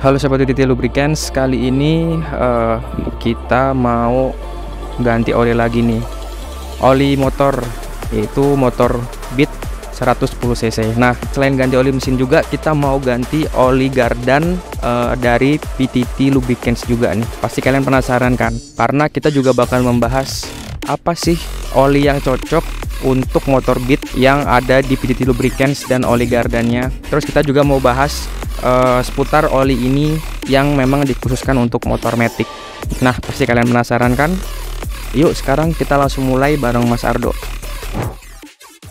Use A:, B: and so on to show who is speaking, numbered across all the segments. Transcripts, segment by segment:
A: Halo Sobat UTT Lubricants, kali ini kita mau ganti oli lagi nih. Oli motor, yaitu motor Beat 110 cc. Nah, selain ganti oli mesin juga, kita mau ganti oli gardan dari PTT Lubricants juga nih. Pasti kalian penasaran kan? Karena kita juga bakal membahas apa sih oli yang cocok untuk motor Beat yang ada di PTT Lubricants dan oli gardannya. Terus kita juga mau bahas seputar oli ini yang memang dikhususkan untuk motor Matic. Nah, pasti kalian penasaran kan? Yuk sekarang kita langsung mulai bareng Mas Ardo.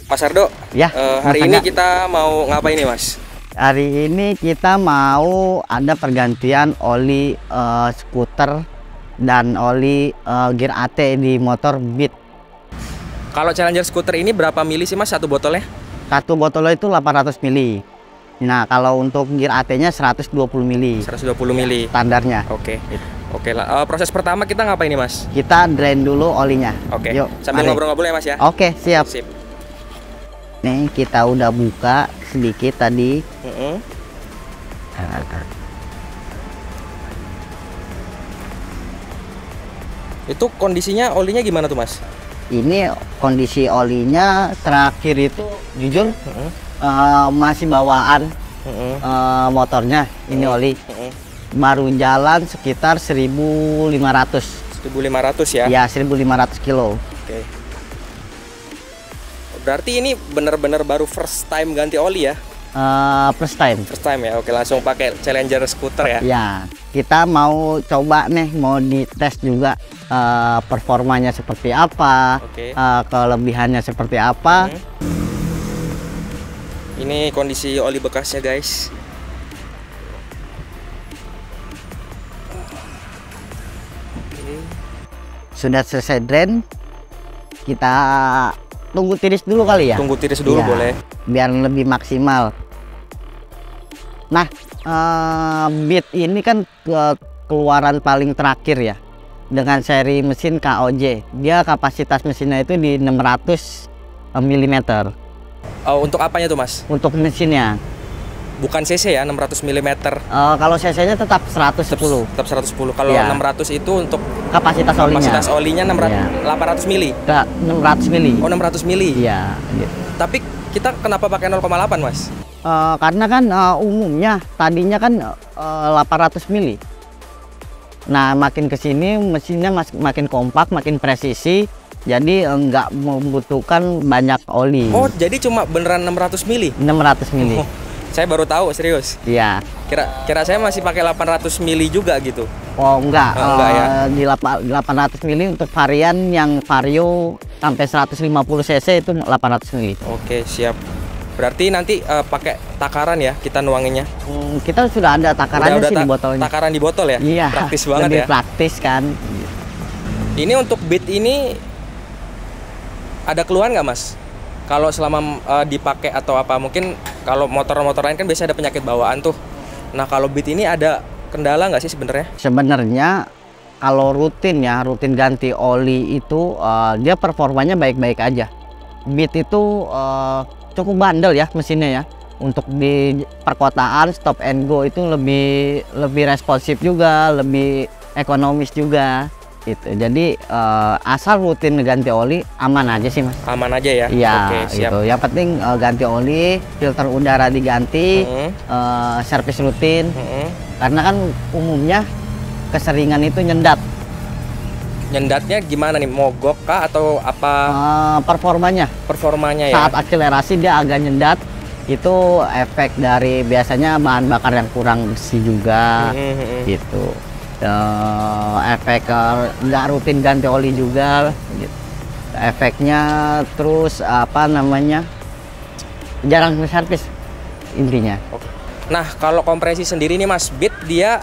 A: Mas Ardo,
B: ya,
A: hari ini kita mau ngapain nih Mas?
B: Hari ini kita mau ada pergantian oli skuter dan oli gear AT di motor Beat.
A: Kalau Challenger skuter ini berapa mili sih Mas satu botolnya?
B: Satu botolnya itu 800 mili. Nah, kalau untuk gear AT-nya 120 mili.
A: 120 mili.
B: Standarnya.
A: Oke. Oke lah. Proses pertama kita ngapain nih Mas?
B: Kita drain dulu olinya.
A: Oke.
B: Yuk,
A: sambil ngobrol-ngobrol ya Mas ya.
B: Oke, siap.
A: Sip.
B: Nih, kita udah buka sedikit tadi.
A: Itu kondisinya olinya gimana tuh Mas?
B: Ini kondisi olinya terakhir itu jujur masih bawaan motornya. Ini oli baru jalan sekitar 1.500
A: ya?
B: Ya, 1.500 kilo.
A: Oke. Berarti ini benar-benar baru first time ganti oli ya?
B: First time.
A: First time ya? Oke, langsung pakai Challenger skuter ya?
B: Ya, kita mau coba nih, mau dites juga performanya seperti apa, kelebihannya seperti apa.
A: Ini kondisi oli bekasnya guys.
B: Sudah selesai drain, kita tunggu tiris dulu kali ya.
A: Tunggu tiris dulu ya, boleh.
B: Biar lebih maksimal. Nah, Beat ini kan keluaran paling terakhir ya, dengan seri mesin KOJ. Dia kapasitas mesinnya itu di 600 mm.
A: Untuk apanya tuh Mas?
B: Untuk mesinnya.
A: Bukan cc ya, 600 mm.
B: Kalau cc-nya tetap 110.
A: Tetap 110. Kalau ya, 600 itu untuk
B: kapasitas olinya.
A: Kapasitas olinya 800 mili.
B: 600 mili.
A: Oh, 600 mili.
B: Iya, gitu.
A: Tapi kita kenapa pakai 0,8 Mas?
B: Karena kan umumnya tadinya kan 800 mili. Nah, makin kesini mesinnya makin kompak, makin presisi, jadi nggak membutuhkan banyak oli.
A: Oh, jadi cuma beneran 600 mili?
B: 600 mili.
A: Oh, saya baru tahu, serius.
B: Iya.
A: Kira saya masih pakai 800 mili juga gitu.
B: Oh, enggak.
A: Enggak ya.
B: Di 800 mili untuk varian yang Vario sampai 150 cc itu 800 mili.
A: Oke, siap. Berarti nanti pakai takaran ya kita nuanginnya.
B: Kita sudah ada takarannya sih di botolnya.
A: Takaran di botol ya?
B: Iya.
A: Praktis banget
B: lebih
A: ya.
B: Praktis kan.
A: Ini untuk Beat ini ada keluhan nggak Mas? Kalau selama dipakai atau apa? Mungkin kalau motor-motor lain kan biasanya ada penyakit bawaan tuh. Nah, kalau Beat ini ada kendala nggak sih sebenarnya?
B: Sebenarnya kalau rutin ganti oli itu dia performanya baik-baik aja. Beat itu cukup bandel ya mesinnya ya. Untuk di perkotaan stop and go itu lebih responsif juga, lebih ekonomis juga gitu. Jadi asal rutin ganti oli aman aja sih Mas.
A: Aman aja ya?
B: Iya.
A: Oke, siap.
B: Gitu. Yang penting ganti oli, filter udara diganti, servis rutin. Karena kan umumnya keseringan itu nyendat.
A: Nyendatnya gimana nih? Mogok kah atau apa?
B: Performanya ya. Saat akselerasi dia agak nyendat. Itu efek dari biasanya bahan bakar yang kurang bersih juga. Gitu. Efek nggak rutin ganti oli juga. Gitu. Efeknya terus apa namanya? Jarang servis intinya.
A: Nah, kalau kompresi sendiri nih Mas, Beat dia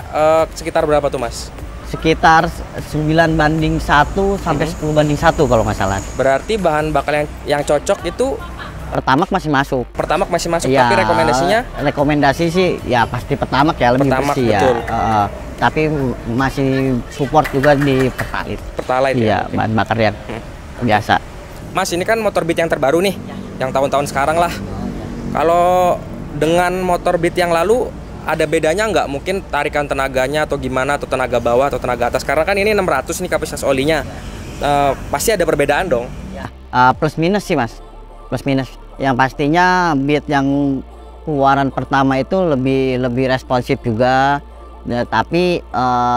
A: sekitar berapa tuh Mas?
B: Sekitar 9:1 sampai 10:1 kalau nggak salah.
A: Berarti bahan bakar yang cocok itu
B: Pertamax masih masuk.
A: Pertamax masih masuk,
B: ya,
A: tapi rekomendasinya?
B: Rekomendasi sih ya pasti Pertamax ya, lebih
A: Pertamax,
B: bersih
A: betul.
B: Ya. Tapi masih support juga di Pertalite.
A: Pertalite
B: ya? Iya,
A: okay.
B: bahan bakar yang biasa.
A: Mas, ini kan motor Beat yang terbaru nih, yang tahun-tahun sekarang lah. Kalau dengan motor Beat yang lalu ada bedanya nggak mungkin tarikan tenaganya atau gimana, atau tenaga bawah atau tenaga atas? Karena kan ini 600 nih kapasitas olinya. Pasti ada perbedaan dong.
B: Ya. Plus minus sih mas, plus minus. Yang pastinya beat yang keluaran pertama itu lebih responsif juga. Ya, tapi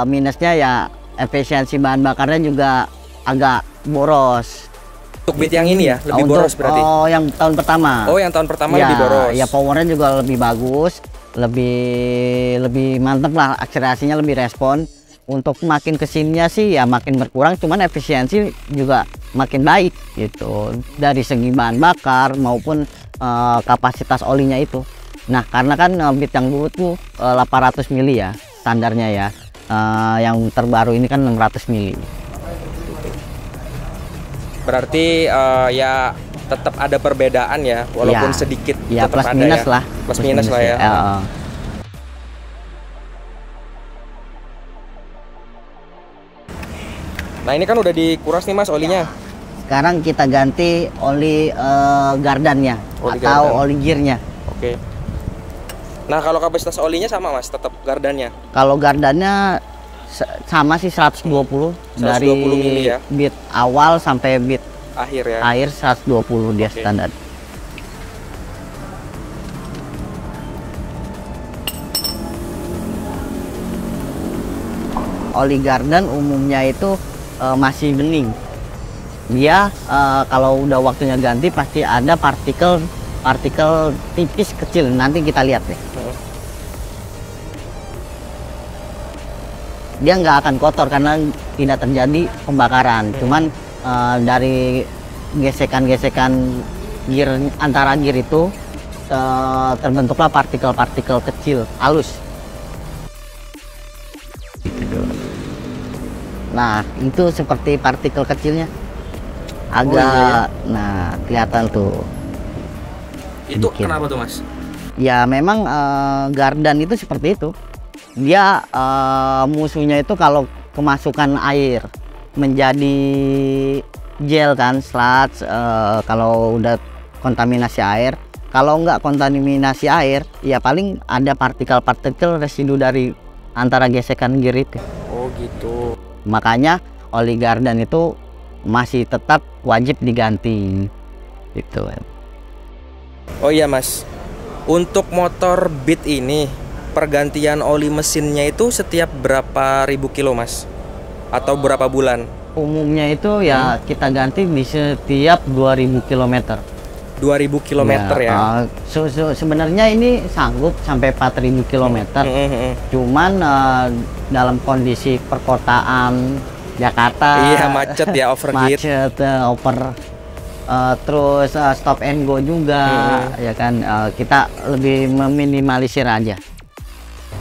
B: minusnya ya efisiensi bahan bakarnya juga agak boros.
A: Untuk beat yang ini ya lebih boros berarti?
B: Oh, yang tahun pertama.
A: Oh, yang tahun pertama
B: ya,
A: lebih boros.
B: Ya, powernya juga lebih bagus, lebih mantep lah, akselerasinya lebih respon. Untuk makin kesininya sih ya makin berkurang, cuman efisiensi juga makin baik gitu dari segi bahan bakar maupun kapasitas olinya itu. Nah, karena kan beat yang dulu tuh 800 mili ya standarnya ya, yang terbaru ini kan 600 mili.
A: Berarti ya tetap ada perbedaan ya, walaupun
B: ya,
A: sedikit.
B: Ya, plus
A: ada
B: minus
A: ya.
B: lah.
A: Plus minus lah ya. Nah, ini kan udah dikuras nih mas olinya.
B: Sekarang kita ganti oli gardannya
A: Oli
B: atau
A: gardan.
B: oli gearnya.
A: Oke. Nah, kalau kapasitas olinya sama mas, tetap gardannya?
B: Kalau gardannya sama sih 120,
A: 120
B: dari
A: mili ya?
B: beat awal sampai beat
A: Akhir ya?
B: akhir 120 dia standar. Oli gardan umumnya itu masih bening. Dia kalau udah waktunya ganti pasti ada partikel tipis kecil, nanti kita lihat deh. Dia nggak akan kotor karena tidak terjadi pembakaran. Cuman dari gesekan-gesekan gear antara gear itu terbentuklah partikel-partikel kecil halus. Nah, itu seperti partikel kecilnya agak nah kelihatan tuh.
A: Itu
B: Dikit.
A: kenapa tuh mas?
B: Ya memang gardan itu seperti itu. Dia musuhnya itu kalau kemasukan air menjadi gel kan, sludge, kalau udah kontaminasi air. Kalau nggak kontaminasi air, ya paling ada partikel-partikel residu dari antara gesekan gear itu.
A: Oh gitu.
B: Makanya oli gardan itu masih tetap wajib diganti gitu.
A: Oh iya mas, untuk motor Beat ini pergantian oli mesinnya itu setiap berapa ribu kilo mas? Atau berapa bulan?
B: Umumnya itu ya kita ganti di setiap 2000 km.
A: 2000 km ya?
B: Sebenarnya ini sanggup sampai 4000 km. Cuman dalam kondisi perkotaan Jakarta,
A: iya macet ya, overheat.
B: Macet, terus stop and go juga, ya kan, kita lebih meminimalisir aja.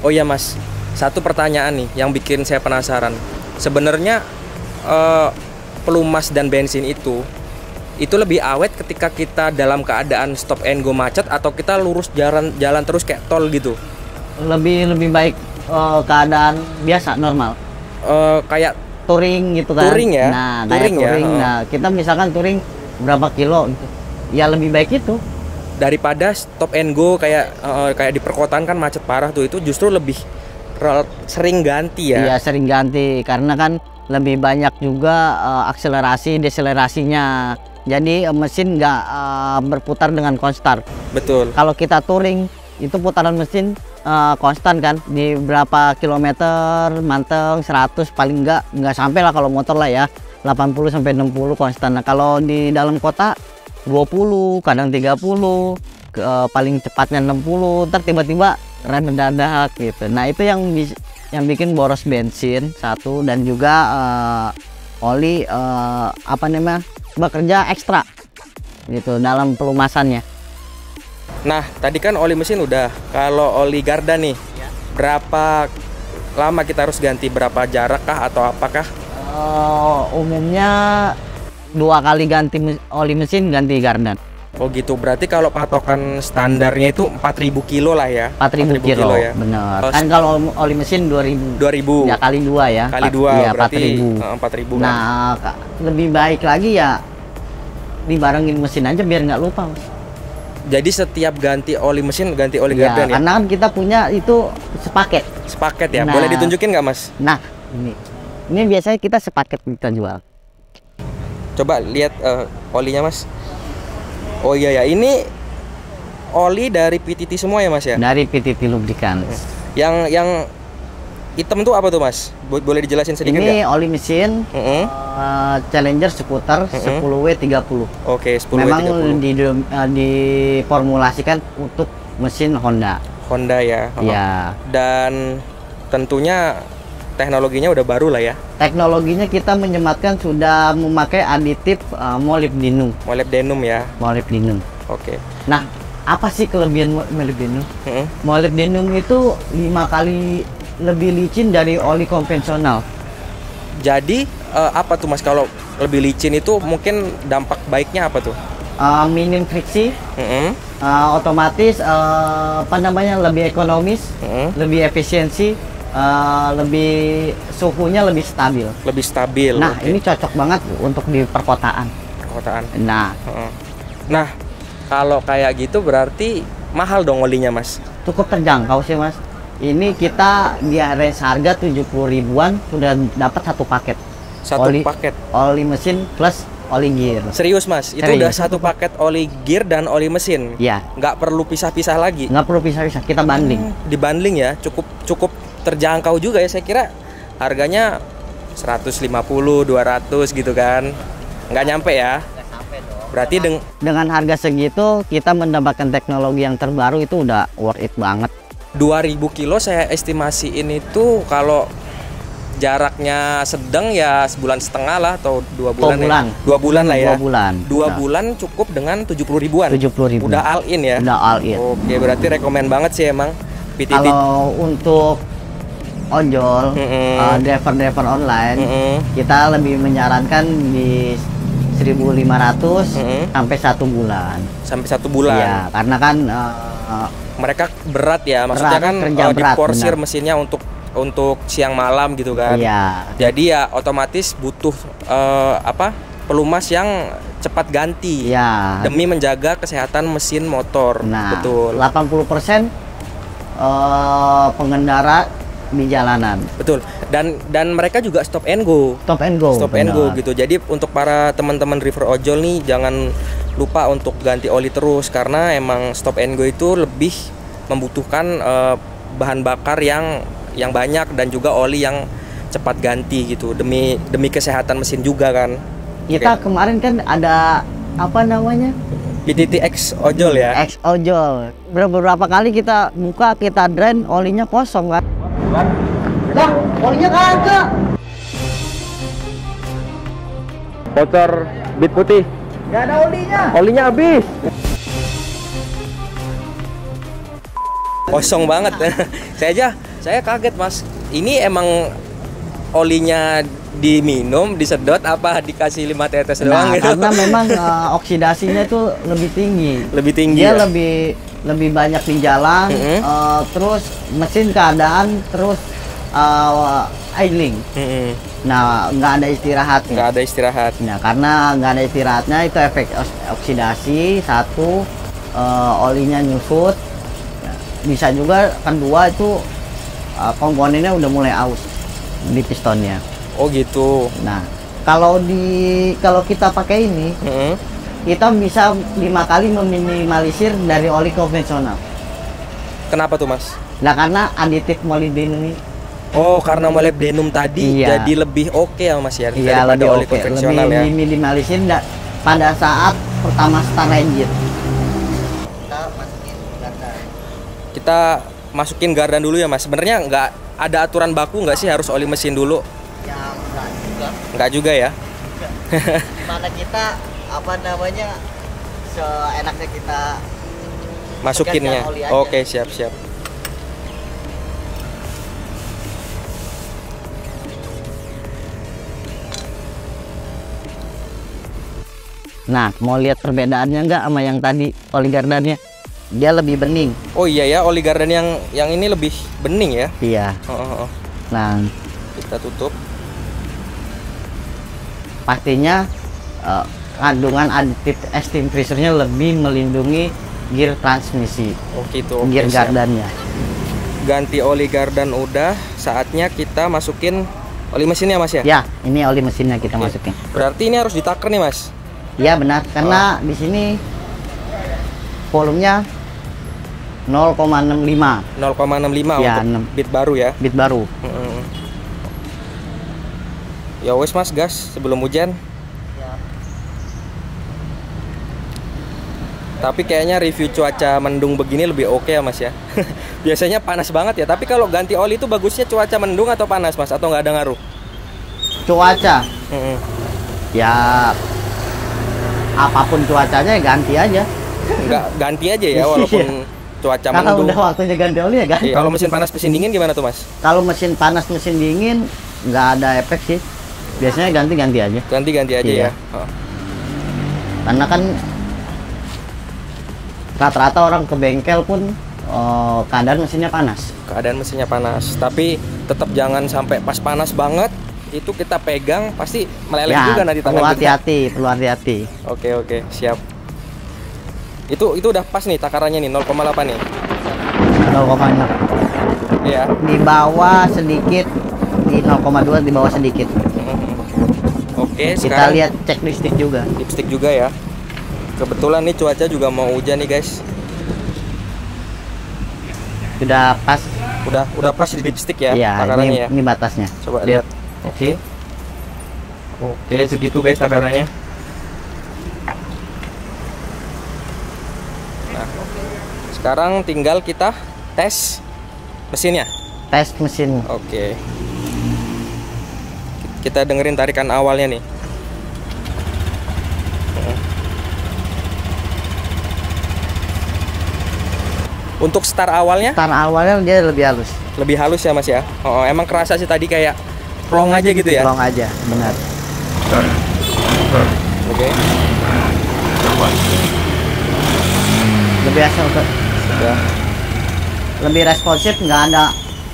A: Oh iya mas, satu pertanyaan nih yang bikin saya penasaran. Sebenarnya pelumas dan bensin itu lebih awet ketika kita dalam keadaan stop and go macet atau kita lurus jalan terus kayak tol gitu?
B: Lebih baik keadaan biasa normal.
A: Kayak
B: touring gitu kan.
A: Touring ya?
B: Nah,
A: touring ya.
B: Nah, kita misalkan touring berapa kilo gitu. Ya lebih baik itu
A: daripada stop and go kayak di perkotaan kan macet parah tuh, itu justru lebih sering ganti ya.
B: Iya, sering ganti karena kan lebih banyak juga akselerasi deselerasinya. Jadi mesin nggak berputar dengan konstan.
A: Betul.
B: Kalau kita touring itu putaran mesin konstan kan, di berapa kilometer manteng 100 paling nggak sampai lah kalau motor lah ya, 80 sampai 60 konstan. Nah, kalau di dalam kota 20, kadang 30, paling cepatnya 60, ntar tiba-tiba rem mendadak gitu. Nah, itu yang bikin boros bensin satu, dan juga oli apa namanya, bekerja ekstra gitu dalam pelumasannya.
A: Nah, tadi kan oli mesin udah. Kalau oli gardan nih, berapa lama kita harus ganti? Berapa jarak kah atau apakah?
B: Umumnya 2 kali ganti oli mesin, ganti gardan.
A: Oh gitu, berarti kalau patokan standarnya itu 4000 kilo lah ya?
B: 4000 kilo
A: ya?
B: Bener. Kan kalau oli mesin 2000.
A: 2000.
B: Ya kali 2 ya.
A: Kali 2
B: ya,
A: berarti
B: 4000.
A: 4000 kan?
B: Nah, lebih baik lagi ya dibarengin mesin aja biar nggak lupa, Mas.
A: Jadi setiap ganti oli mesin ganti oli
B: Ya,
A: gardan ya?
B: karena kan kita punya itu sepaket.
A: Sepaket ya?
B: Nah.
A: Boleh ditunjukin nggak Mas?
B: Nah, ini biasanya kita sepaket kita jual.
A: Coba lihat olinya Mas. Oh iya ya, ini oli dari PTT semua ya Mas ya?
B: Dari PTT Lubricants.
A: Yang hitam tuh apa tuh Mas? Boleh dijelasin sedikit
B: Ini
A: nggak?
B: oli mesin Challenger skuter 10W30.
A: Oke, 10W30.
B: Memang diformulasikan untuk mesin Honda.
A: Honda ya?
B: Ya.
A: Dan tentunya teknologinya udah baru lah ya?
B: Teknologinya kita menyematkan sudah memakai aditif molybdenum.
A: Molybdenum ya?
B: Molybdenum.
A: Oke.
B: Nah, apa sih kelebihan molybdenum? Molybdenum itu 5 kali lebih licin dari oli konvensional.
A: Jadi apa tuh Mas kalau lebih licin itu mungkin dampak baiknya apa tuh?
B: Minim friksi, otomatis apa namanya lebih ekonomis, lebih efisiensi, lebih suhunya lebih stabil.
A: Lebih stabil.
B: Nah,
A: oke.
B: ini cocok banget untuk di perkotaan.
A: Perkotaan.
B: Nah,
A: Nah, kalau kayak gitu berarti mahal dong olinya Mas?
B: cukup terjangkau sih Mas. Ini kita di range harga 70 ribuan sudah dapat satu paket.
A: Satu paket?
B: Oli mesin plus oli gear.
A: Serius Mas? Itu
B: Serius.
A: udah satu paket oli gear dan oli mesin?
B: Ya,
A: Nggak perlu pisah-pisah lagi?
B: nggak perlu pisah-pisah, kita banding.
A: Dibanding ya, cukup terjangkau juga ya. Saya kira harganya 150, 200 gitu kan. Nggak nyampe ya? Berarti
B: Dengan harga segitu kita mendapatkan teknologi yang terbaru itu udah worth it banget.
A: 2000 kilo saya estimasiin itu kalau jaraknya sedang ya sebulan setengah lah atau 2 bulan. 2 bulan lah ya.
B: 2 bulan.
A: 2 bulan cukup dengan 70 ribuan.
B: 70 ribu.
A: Udah all in ya.
B: Udah all in.
A: Oke, berarti rekomen banget sih emang PTT.
B: Kalau untuk ojol, driver online, kita lebih menyarankan di 1.500 sampai 1 bulan.
A: Sampai 1 bulan.
B: Iya, karena kan
A: Mereka berat ya, maksudnya
B: berat,
A: kan
B: kerja berat,
A: diporsir
B: benar.
A: mesinnya untuk siang malam gitu kan.
B: Iya.
A: Jadi ya otomatis butuh pelumas yang cepat ganti.
B: Iya.
A: Demi menjaga kesehatan mesin motor.
B: Nah,
A: Betul.
B: 80% pengendara di jalanan.
A: Betul. Dan mereka juga stop and go.
B: Stop and go.
A: Stop and go
B: benar.
A: gitu. Jadi untuk para teman-teman river ojol nih jangan lupa untuk ganti oli terus karena emang stop and go itu lebih membutuhkan bahan bakar yang banyak dan juga oli yang cepat ganti gitu demi kesehatan mesin juga kan.
B: Kita kemarin kan ada apa namanya?
A: PTT X ojol ya.
B: X ojol. Beberapa kali kita buka, kita drain, olinya kosong kan. Lah, olinya kagak.
A: Motor Beat putih.
B: Gak ada olinya.
A: Olinya habis. Kosong banget. saya kaget Mas. Ini emang olinya diminum, disedot apa dikasih 5 tetes doang gitu?
B: Karena memang oksidasinya itu lebih tinggi.
A: Lebih tinggi.
B: Dia
A: Ya?
B: lebih banyak di jalan, terus mesin keadaan, terus idling. Nah, nggak ada istirahatnya.
A: Nggak ada istirahat.
B: Nah, karena nggak ada istirahatnya itu efek oksidasi satu, olinya nyusut. Bisa juga kedua itu komponennya udah mulai aus di pistonnya.
A: Oh gitu.
B: Nah, kalau kita pakai ini, kita bisa 5 kali meminimalisir dari oli konvensional.
A: Kenapa tuh Mas?
B: Nah, karena aditif molybdenum ini.
A: Oh, karena molybdenum tadi
B: Iya.
A: jadi lebih oke ya Mas ya
B: Iya,
A: daripada
B: lebih
A: oli
B: oke,
A: konvensional
B: lebih
A: ya.
B: diminimalisir pada saat pertama start engine.
A: Kita masukin gardan dulu ya Mas. Sebenarnya nggak ada aturan baku nggak sih harus oli mesin dulu?
B: Ya, enggak juga.
A: Nggak juga ya.
B: Mana kita apa namanya seenaknya kita
A: Masukinnya.
B: ganti oli aja.
A: Oke, siap.
B: Nah, mau lihat perbedaannya nggak sama yang tadi oli gardannya? Dia lebih bening.
A: Oh iya ya, oli gardan yang ini lebih bening ya.
B: Iya.
A: Oh.
B: Nah,
A: Kita tutup.
B: pastinya kandungan aditif extinguishernya lebih melindungi gear transmisi,
A: Oh gitu.
B: gear
A: Oke, siap.
B: gardannya.
A: Ganti oli gardan udah, saatnya kita masukin oli mesinnya Mas ya?
B: Ya, ini oli mesinnya kita
A: Oke.
B: masukin.
A: Berarti ini harus ditaker nih Mas?
B: Ya benar, karena di sini volumenya 0,65
A: 0,65
B: Ya,
A: untuk
B: 6
A: bit baru ya?
B: bit baru.
A: Ya wes Mas, gas sebelum hujan. Tapi kayaknya review cuaca mendung begini lebih oke ya Mas ya. Biasanya panas banget ya. Tapi kalau ganti oli itu bagusnya cuaca mendung atau panas Mas? Atau nggak ada ngaruh?
B: Cuaca,
A: Mm-mm.
B: ya apapun cuacanya ya ganti aja.
A: Nggak ganti aja ya walaupun cuaca
B: Kalau
A: mendung.
B: udah waktunya ganti oli ya ganti.
A: Iya, kalau mesin panas mesin dingin gimana tuh Mas?
B: Kalau mesin panas mesin dingin nggak ada efek sih. Biasanya ganti-ganti aja.
A: Ganti-ganti aja
B: Iya.
A: ya. Oh.
B: Karena kan rata-rata orang ke bengkel pun keadaan mesinnya panas.
A: Keadaan mesinnya panas. Tapi tetap jangan sampai pas panas banget itu kita pegang pasti meleleh
B: Ya,
A: juga nanti
B: perlu
A: tangan kita.
B: hati-hati, perlu hati-hati.
A: Oke, siap. Itu udah pas nih takarannya nih 0,8 nih.
B: 0,6.
A: Iya.
B: Di bawah sedikit, di 0,2 di bawah sedikit.
A: Oke,
B: Kita
A: sekarang
B: lihat cek listrik juga.
A: dipstick juga ya. Kebetulan nih cuaca juga mau hujan nih guys.
B: Sudah pas.
A: Udah pas di dipstick ya
B: Ya,
A: takarannya ya.
B: ini batasnya.
A: Coba lihat. Oke. Oke, segitu guys takarannya. Nah, sekarang tinggal kita tes mesinnya.
B: Tes mesin.
A: Oke. Kita dengerin tarikan awalnya nih. Untuk start awalnya
B: Start awalnya dia lebih halus.
A: lebih halus ya Mas ya. Oh, emang kerasa sih tadi kayak plong aja gitu ya.
B: Plong aja, benar.
A: Oke.
B: Lebih asal
A: Sudah.
B: lebih responsif, nggak ada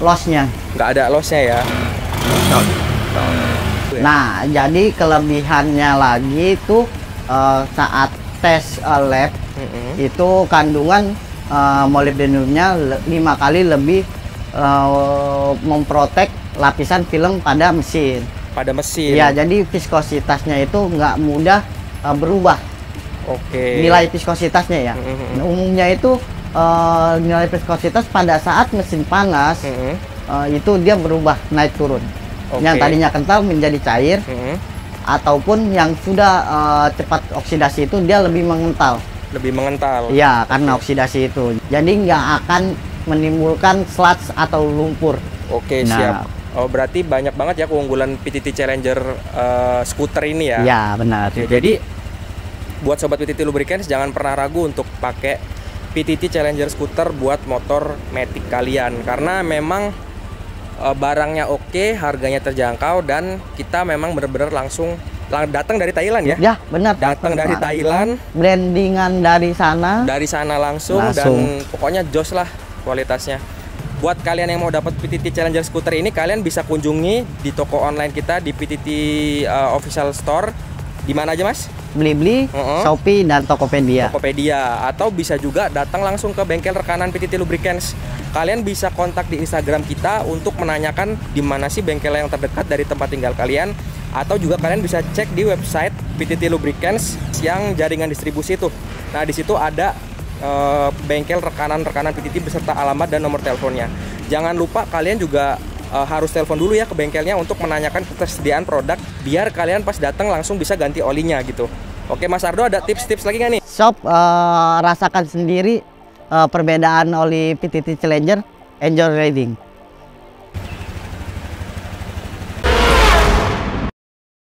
B: lossnya.
A: Nggak ada lossnya ya.
B: Nah, jadi kelebihannya lagi itu saat tes lab itu kandungan molybdenumnya 5 kali lebih memprotek lapisan film pada mesin.
A: Pada mesin.
B: Ya, jadi viskositasnya itu nggak mudah berubah.
A: Oke.
B: Nilai viskositasnya ya. Umumnya itu nilai viskositas pada saat mesin panas itu dia berubah naik turun.
A: Oke.
B: Yang tadinya kental menjadi cair, ataupun yang sudah cepat oksidasi itu dia lebih mengental.
A: Lebih mengental.
B: Ya, karena oksidasi itu. Jadi nggak akan menimbulkan sludge atau lumpur.
A: Oke,
B: Nah.
A: siap. Oh, berarti banyak banget ya keunggulan PTT Challenger skuter ini ya.
B: Ya, benar.
A: Oke, jadi buat sobat PTT Lubricants jangan pernah ragu untuk pakai PTT Challenger skuter buat motor Matic kalian, karena memang barangnya oke, harganya terjangkau, dan kita memang benar-benar langsung datang dari Thailand ya.
B: Ya, benar.
A: Datang dari Thailand,
B: Brandingan dari sana.
A: langsung, dan pokoknya jos lah kualitasnya. Buat kalian yang mau dapat PTT Challenger skuter ini, kalian bisa kunjungi di toko online kita di PTT Official Store. Di mana aja Mas?
B: Blibli, Shopee, dan Tokopedia.
A: Tokopedia. Atau bisa juga datang langsung ke bengkel rekanan PTT Lubricants. Kalian bisa kontak di Instagram kita untuk menanyakan di mana sih bengkel yang terdekat dari tempat tinggal kalian. Atau juga kalian bisa cek di website PTT Lubricants yang jaringan distribusi itu. Nah, di situ ada bengkel rekanan PTT beserta alamat dan nomor teleponnya. Jangan lupa kalian juga harus telepon dulu ya ke bengkelnya untuk menanyakan ketersediaan produk, biar kalian pas datang langsung bisa ganti olinya gitu. Oke Mas Ardo, ada tips-tips lagi nggak nih?
B: Sob, rasakan sendiri perbedaan oli PTT Challenger, enjoy riding.